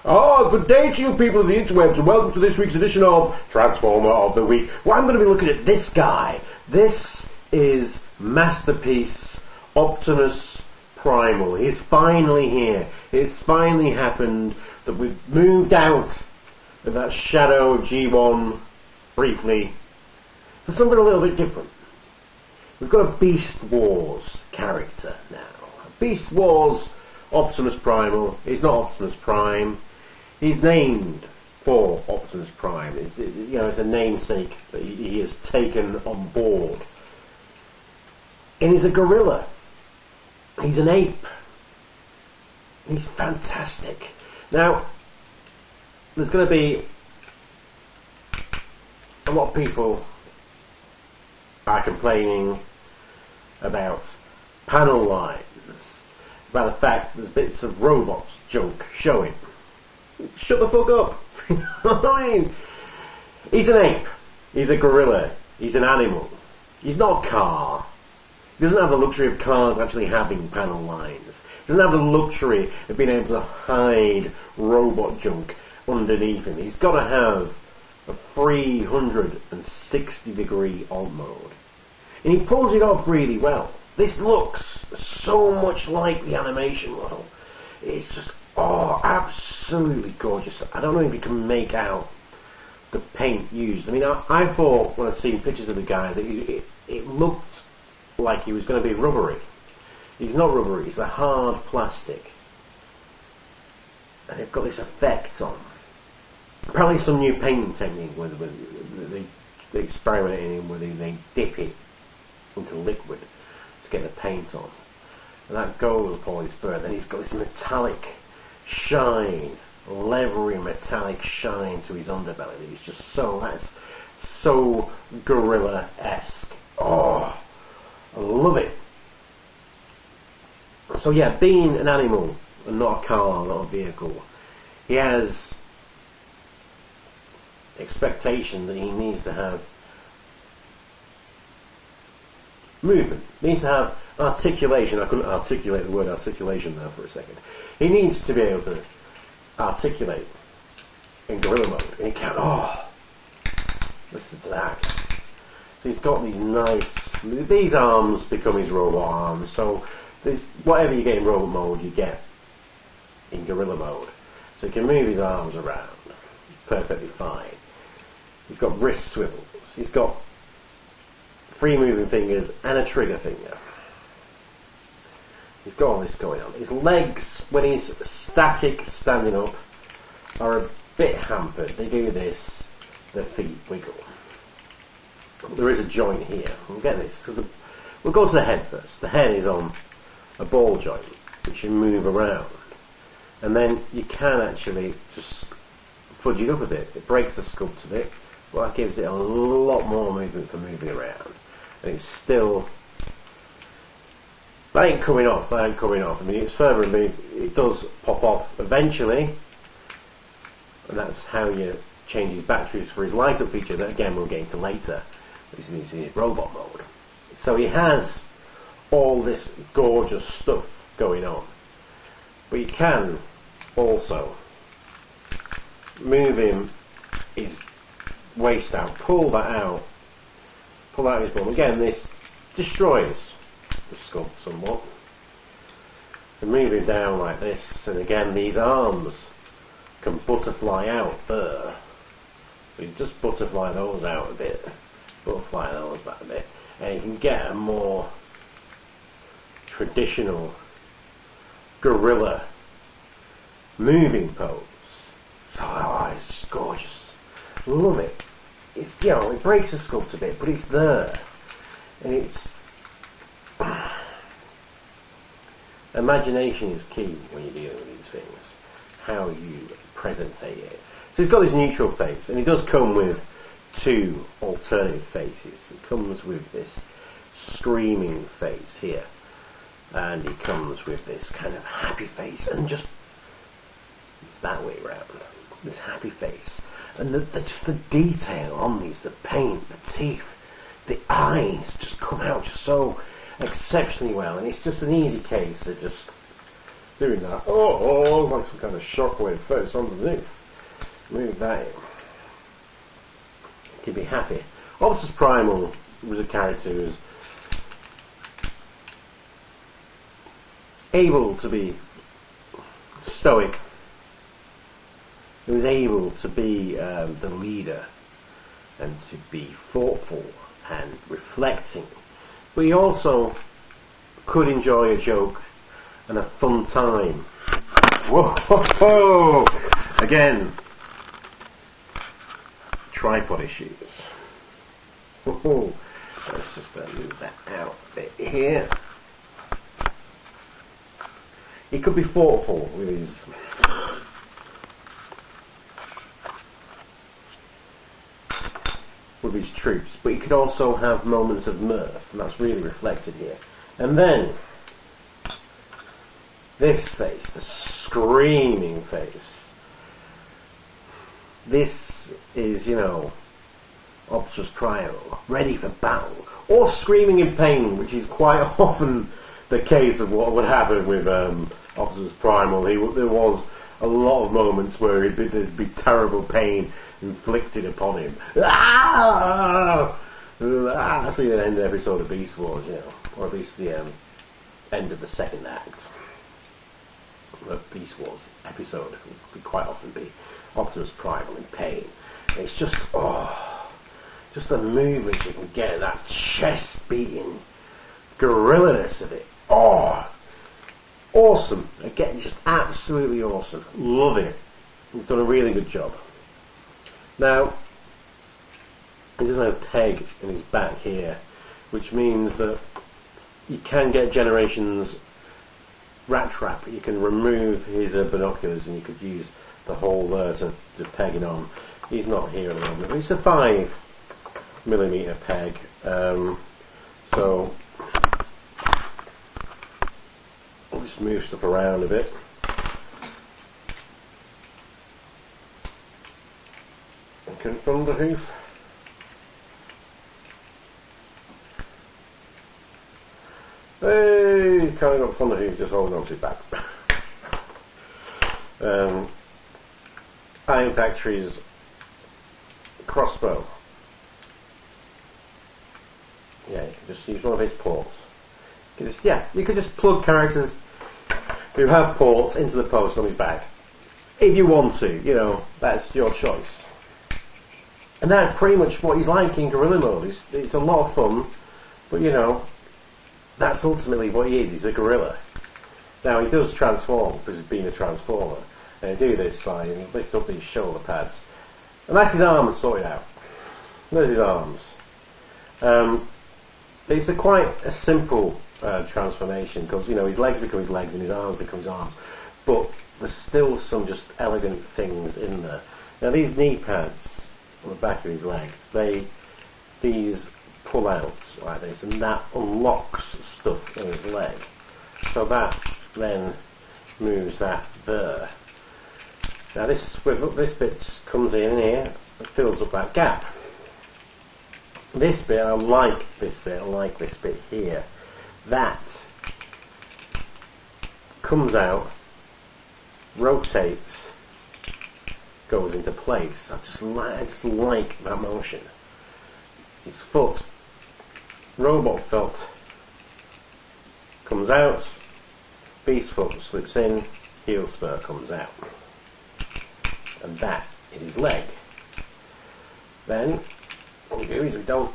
Oh, good day to you people of the interwebs, and welcome to this week's edition of Transformer of the Week. Well, I'm going to be looking at this guy. This is Masterpiece Optimus Primal. He's finally here. It's finally happened that we've moved out of that shadow of G1 briefly for something a little bit different. We've got a Beast Wars character now. Beast Wars Optimus Primal. He's not Optimus Prime. He's named for Optimus Prime. It's a namesake that he has taken on board. And he's a gorilla. He's an ape. He's fantastic. Now, there's going to be a lot of people are complaining about panel lines, about the fact there's bits of robots junk showing. Shut the fuck up. I mean, he's an ape. He's a gorilla. He's an animal. He's not a car. He doesn't have the luxury of cars actually having panel lines. He doesn't have the luxury of being able to hide robot junk underneath him. He's got to have a 360-degree alt mode. And he pulls it off really well. This looks so much like the animation model. It's just, absolutely gorgeous. I don't know if you can make out the paint used. I mean, I thought when I'd seen pictures of the guy that it looked like he was going to be rubbery. He's not rubbery, he's a hard plastic. And they've got this effect on. Apparently some new painting technique where they experimented in where they dip it into liquid to get the paint on. And that goes upon his fur. Then he's got this metallic shine, leathery metallic shine to his underbelly. He's just that's so gorilla-esque. Oh, I love it. So yeah, being an animal and not a car, not a vehicle, he has expectation that he needs to have movement. He needs to have articulation. I couldn't articulate the word articulation there for a second. He needs to be able to articulate in gorilla mode. And he can, listen to that. So he's got these arms become his robot arms. So whatever you get in robot mode, you get in gorilla mode. So he can move his arms around perfectly fine. He's got wrist swivels. He's got free moving fingers and a trigger finger. He's got all this going on. His legs, when he's static standing up, are a bit hampered. They do this, their feet wiggle. There is a joint here. We'll get this. We'll go to the head first. The head is on a ball joint which you move around. And then you can actually just fudge it up a bit. It breaks the sculpt a bit, but that gives it a lot more movement for moving around. And it's still, that ain't coming off. I mean, it's further removed. It does pop off eventually, and that's how you change his batteries for his light up feature that again we'll get into later. He's in his robot mode. So he has all this gorgeous stuff going on, but you can also move his waist out, pull out his bum. Again, this destroys the sculpt somewhat. So move him down like this, and again these arms can butterfly out there. So you just butterfly those out a bit, butterfly those back a bit, and you can get a more traditional gorilla moving pose. So it's just gorgeous. Love it. It's, it breaks the sculpt a bit, but it's there. And it's imagination is key when you're dealing with these things. How you presentate it. So he's got this neutral face, and he does come with two alternative faces. He comes with this screaming face here, and he comes with this kind of happy face, and just it's that way around. This happy face, and just the detail on these, the paint, the teeth, the eyes just come out just so exceptionally well, and it's just an easy case of just doing that. Oh, like some kind of shockwave first underneath. Move that in. Keep me happy. Optimus Primal was a character who was able to be stoic. He was able to be the leader and to be thoughtful and reflecting. But he also could enjoy a joke and a fun time. Whoa, whoa, whoa. Again, tripod issues. Whoa. Let's just move that out a bit here. He could be thoughtful with his troops, but he could also have moments of mirth, and that's really reflected here. And then this face, the screaming face. This is, you know, Optimus Primal, ready for battle, or screaming in pain, which is quite often the case of what would happen with Optimus Primal. There was a lot of moments where there'd be terrible pain inflicted upon him. Actually, the end of the episode of Beast Wars, you know, or at least the end of the second act of Beast Wars episode would quite often be Optimus Primal in pain. And it's just, just the movement you can get, that chest beating gorilla-ness of it. Awesome. Again, just absolutely awesome. Loving it. He's done a really good job. Now, he does have a peg in his back here, which means that you can get Generations rat trap. You can remove his binoculars and you could use the hole there to peg it on. He's not here at the moment. It's a 5mm peg. So I'll just move stuff around a bit. Okay, Thunderhoof. Hey, kind of got Thunderhoof just holding on to his back. Iron Factory's crossbow. Yeah, you can just use one of his ports. You could just plug characters who have ports into the post on his back. If you want to, you know, that's your choice. And that's pretty much what he's like in Gorilla Mode. It's a lot of fun, but you know, that's ultimately what he is. He's a gorilla. Now, he does transform, because he's been a transformer. And he do this by lift up these shoulder pads. And that's his arms sorted out. There's his arms. It's quite a simple transformation, because you know, his legs become his legs and his arms become his arms. But there's still some just elegant things in there. Now, these knee pads on the back of his legs, these pull out like this, and that unlocks stuff in his leg. So that then moves that there. Now this bit comes in here and fills up that gap. This bit, I like this bit here. That comes out, rotates, goes into place. I just like that motion. His foot, robot foot, comes out, beast foot slips in, heel spur comes out. And that is his leg. Then, what we do is we don't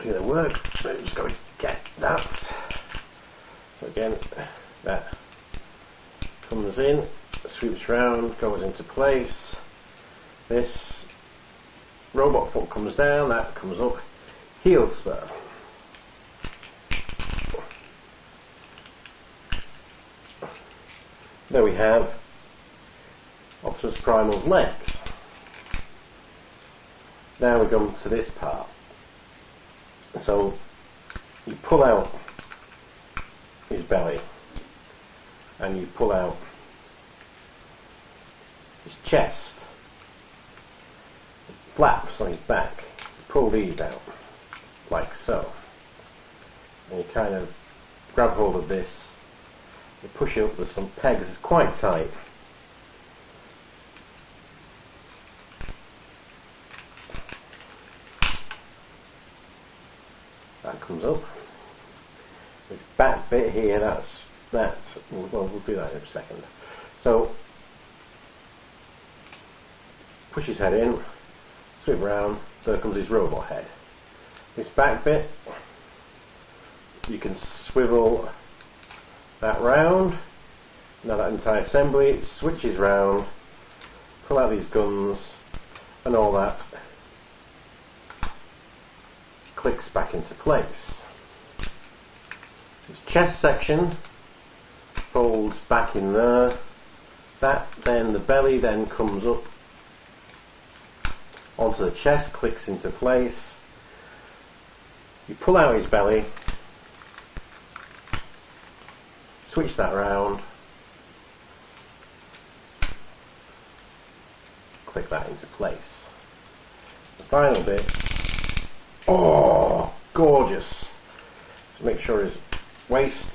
do the work, we're just going to get that. So again, that comes in, sweeps round, goes into place. This robot foot comes down, that comes up, heel spur. There we have Optimus Primal's legs. Now we come to this part. So you pull out his belly and you pull out his chest, flaps on his back. You pull these out like so, and you kind of grab hold of this, you push it up with some pegs, it's quite tight. That comes up. This back bit here, we'll do that in a second. So, push his head in, swing round, there comes his robot head. This back bit, you can swivel that round. Now that entire assembly, it switches round, pull out these guns, and all that clicks back into place. This chest section folds back in there. The belly then comes up onto the chest, clicks into place. You pull out his belly, switch that round, click that into place. The final bit, oh, gorgeous. So make sure his waist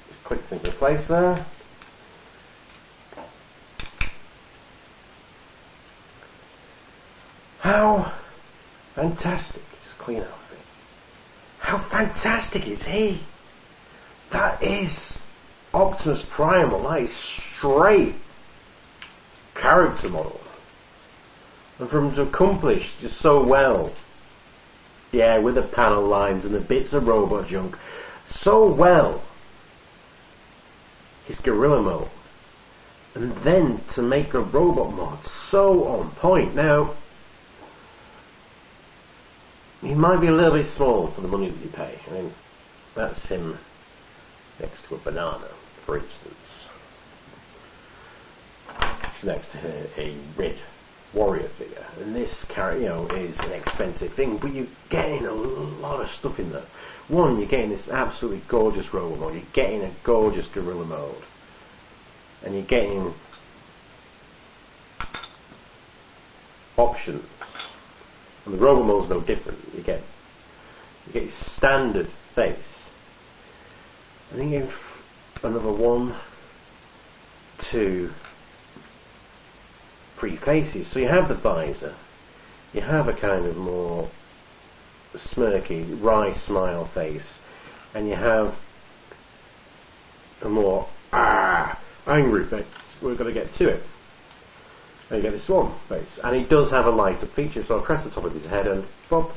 is clicked into place there. How fantastic, just clean out of it. How fantastic is he? That is Optimus Primal, that is straight character model. And for him to accomplish just so well, yeah, with the panel lines and the bits of robot junk, so well, his gorilla mode, and then to make a robot mod so on point. Now, he might be a little bit small for the money that you pay. I mean, that's him next to a banana, for instance. It's next to a red warrior figure, and this character, is an expensive thing, but you're getting a lot of stuff in there. One, you're getting this absolutely gorgeous robot mode, you're getting a gorgeous gorilla mode, and you're getting options. And the robot mode's no different. You get your standard face. I think you have another 1, 2, 3 faces. So you have the visor, you have a kind of more smirky, wry smile face, and you have a more angry face. We're going to get to it. And you get this one face, and he does have a light up feature, so I press the top of his head and bop,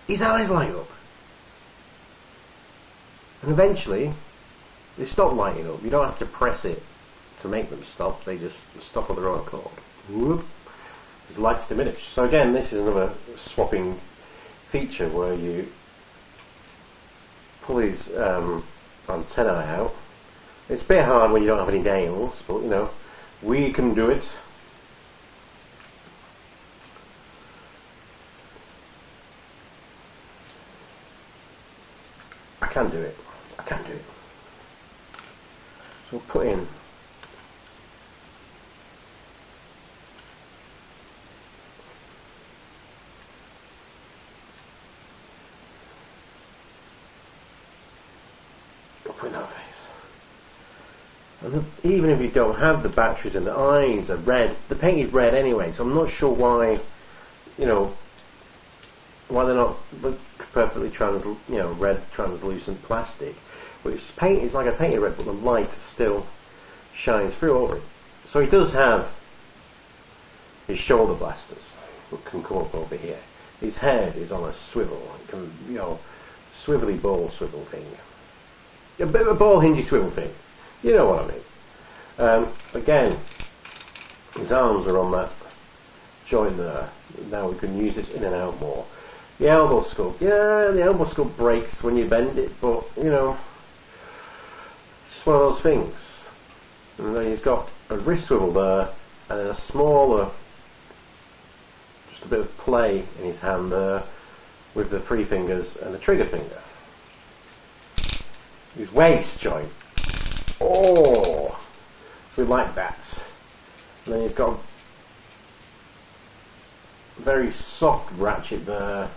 his eyes light up, and eventually they stop lighting up. You don't have to press it to make them stop, they just stop on their own accord. Whoop. His lights diminish. So again, this is another swapping feature where you pull his antennae out. It's a bit hard when you don't have any nails, but we can do it. I can do it. So we'll put in that face. And even if you don't have the batteries and the eyes are red, the paint is red anyway, so I'm not sure why, why they're not perfectly red translucent plastic. Which paint is like a painted red, but the light still shines through over it. So he does have his shoulder blasters that can come up over here. His head is on a swivel, it can, swivelly ball swivel thing. A bit of a ball hingy swivel thing. You know what I mean. Again, his arms are on that joint there. Now we can use this in and out more. The elbow sculpt. Yeah, the elbow sculpt breaks when you bend it, but, it's just one of those things. And then he's got a wrist swivel there, and then a smaller, just a bit of play in his hand there, with the 3 fingers and the trigger finger. His waist joint. Oh, we like that. And then he's got a very soft ratchet there,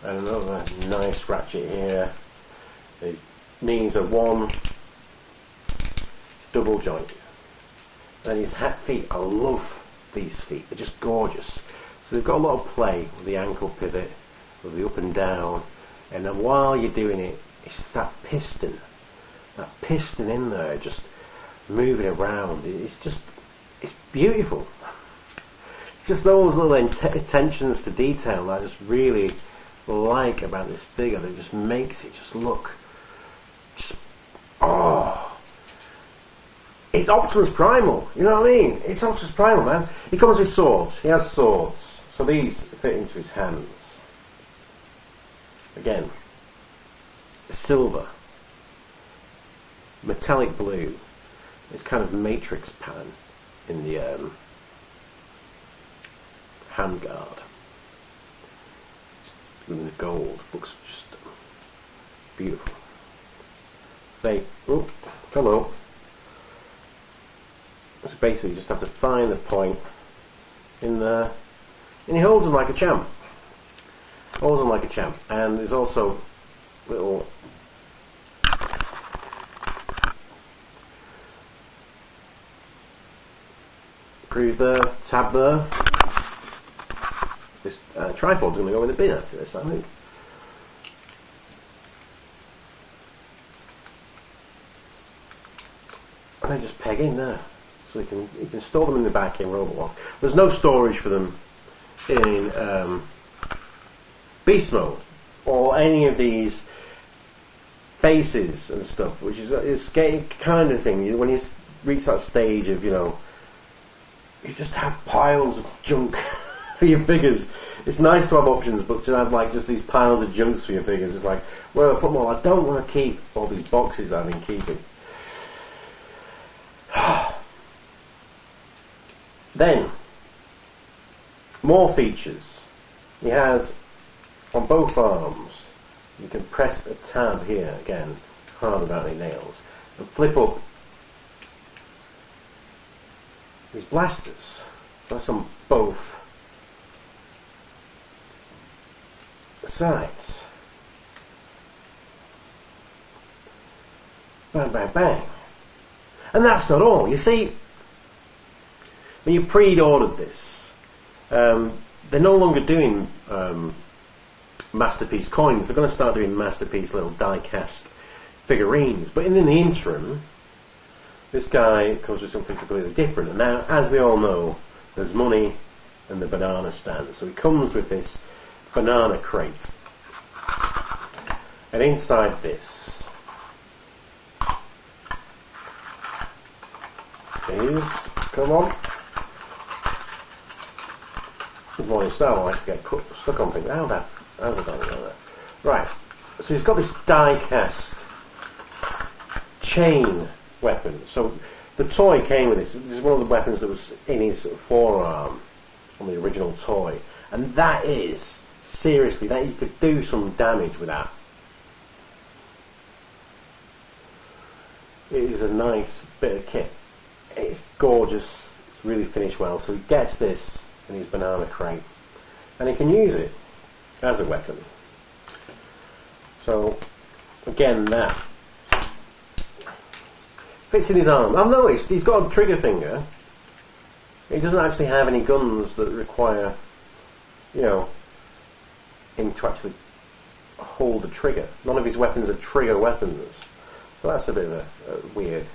and another nice ratchet here. His knees are one double joint. And his feet, I love these feet, they're just gorgeous. So they've got a lot of play with the ankle pivot, with the up and down, and then while you're doing it, it's just that piston in there, just moving around. It's beautiful. It's just those little attentions to detail that I just really like about this figure, that just makes it just look, it's Optimus Primal, you know what I mean? It's Optimus Primal, man. He comes with swords, he has swords, so these fit into his hands. Again, silver, metallic blue, this kind of matrix pattern in the handguard. And the gold looks just beautiful. Oh, hello. So basically you just have to find the point in there, and he holds them like a champ. And there's also little groove there, tab there. This tripod's going to go in the bin after this, I think. And then just peg in there, so you can store them in the back in Robot Lock. There's no storage for them in Beast Mode or any of these faces and stuff, which is getting kind of thing. When you reach that stage of, you just have piles of junk for your figures. It's nice to have options, but to have like just these piles of junks for your figures, it's like, well, I put them all. I don't want to keep all these boxes I've been keeping. Then, more features. He has, on both arms, you can press a tab here, again, hard without any nails, and flip up his blasters. That's on both sides. Bang, bang, bang. And that's not all. You see, when you pre-ordered this, they're no longer doing Masterpiece coins. They're going to start doing Masterpiece little die-cast figurines. But in the interim, this guy comes with something completely different. And now, as we all know, there's money and the banana stand. So he comes with this banana crate. And inside this is, come on, good morning, Star likes to get stuck on things. How's it going there? Right, so he's got this die-cast chain weapon. So the toy came with this. This is one of the weapons that was in his forearm on the original toy, and that is seriously, that you could do some damage with that. It is a nice bit of kit. It's gorgeous. It's really finished well. So he gets this in his banana crate, and he can use it as a weapon. So again, that fits in his arm. I've noticed he's got a trigger finger. He doesn't actually have any guns that require, him to actually hold the trigger. None of his weapons are trigger weapons. So that's a bit of a weird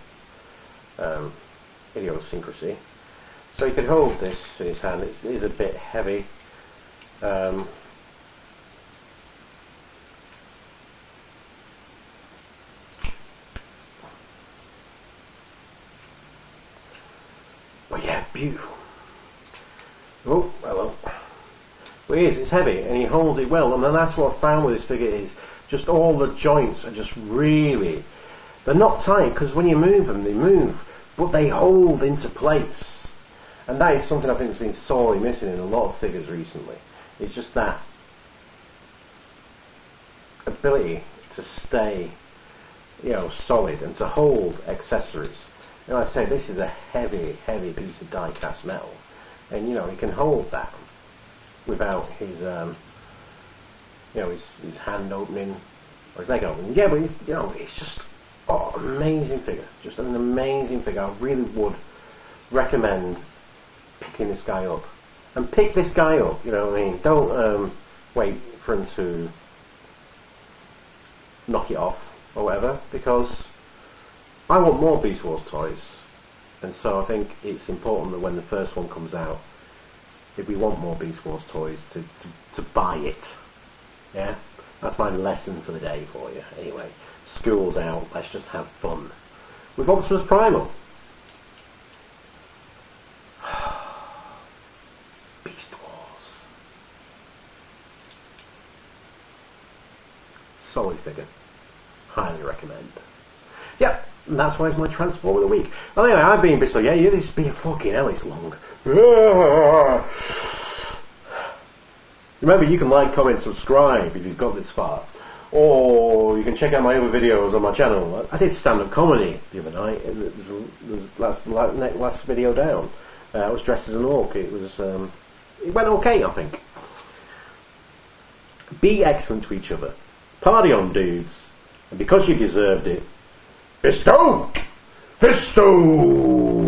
idiosyncrasy. So he could hold this in his hand. It is a bit heavy. But yeah, beautiful. Oh, hello. Well, it's heavy and he holds it well, and then that's what I found with this figure is just all the joints are just really, they're not tight, because when you move them, they move, but they hold into place. And that is something I think has been sorely missing in a lot of figures recently. It's just that ability to stay, solid and to hold accessories. I say this is a heavy, heavy piece of die-cast metal, and he can hold that without his, his hand opening or his leg open. Yeah, but it's just amazing figure, just an amazing figure. I really would recommend picking this guy up, and pick this guy up. You know what I mean? Don't wait for him to knock it off or whatever, because I want more Beast Wars toys, and so I think it's important that when the first one comes out, if we want more Beast Wars toys, to buy it. Yeah, that's my lesson for the day for you. Anyway, school's out, let's just have fun with Optimus Primal. Beast Wars. Solid figure. Highly recommend. Yep, and that's why it's my Transformer of the Week. Well, anyway, I've been Bristol. Yeah, this has been fucking hell, it's long. Remember, you can like, comment, subscribe if you've got this far. Or you can check out my other videos on my channel. I did stand-up comedy the other night. Last video down. I was dressed as an orc. It went okay, I think. Be excellent to each other. Party on, dudes. And because you deserved it, Fisto! Fisto!